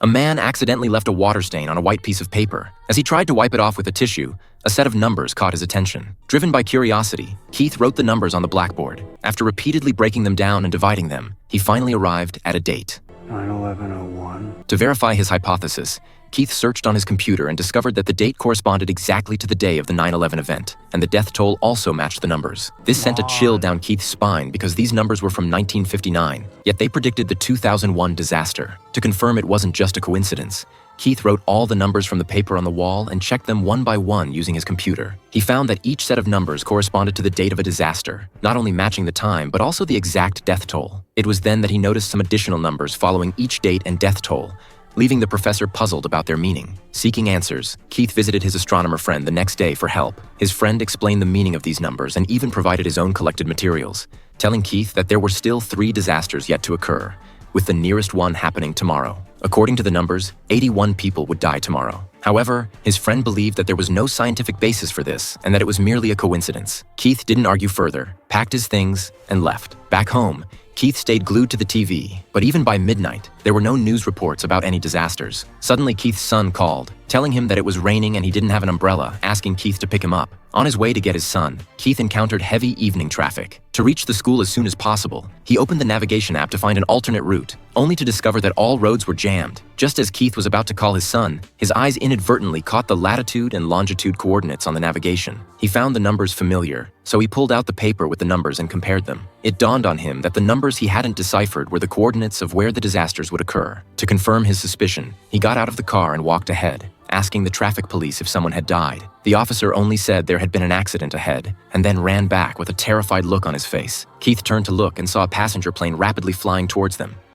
A man accidentally left a water stain on a white piece of paper. As he tried to wipe it off with a tissue, a set of numbers caught his attention. Driven by curiosity, Keith wrote the numbers on the blackboard. After repeatedly breaking them down and dividing them, he finally arrived at a date. 9/11/01. To verify his hypothesis, Keith searched on his computer and discovered that the date corresponded exactly to the day of the 9/11 event, and the death toll also matched the numbers. This sent a chill down Keith's spine because these numbers were from 1959, yet they predicted the 2001 disaster. To confirm it wasn't just a coincidence, Keith wrote all the numbers from the paper on the wall and checked them one by one using his computer. He found that each set of numbers corresponded to the date of a disaster, not only matching the time, but also the exact death toll. It was then that he noticed some additional numbers following each date and death toll, leaving the professor puzzled about their meaning. Seeking answers, Keith visited his astronomer friend the next day for help. His friend explained the meaning of these numbers and even provided his own collected materials, telling Keith that there were still 3 disasters yet to occur, with the nearest one happening tomorrow. According to the numbers, 81 people would die tomorrow. However, his friend believed that there was no scientific basis for this and that it was merely a coincidence. Keith didn't argue further, packed his things, and left. Back home, Keith stayed glued to the TV, but even by midnight, there were no news reports about any disasters. Suddenly, Keith's son called, telling him that it was raining and he didn't have an umbrella, asking Keith to pick him up. On his way to get his son, Keith encountered heavy evening traffic. To reach the school as soon as possible, he opened the navigation app to find an alternate route, only to discover that all roads were jammed. Just as Keith was about to call his son, his eyes inadvertently caught the latitude and longitude coordinates on the navigation. He found the numbers familiar, so he pulled out the paper with the numbers and compared them. It dawned on him that the numbers he hadn't deciphered were the coordinates of where the disasters would occur. To confirm his suspicion, he got out of the car and walked ahead, asking the traffic police if someone had died. The officer only said there had been an accident ahead, and then ran back with a terrified look on his face. Keith turned to look and saw a passenger plane rapidly flying towards them.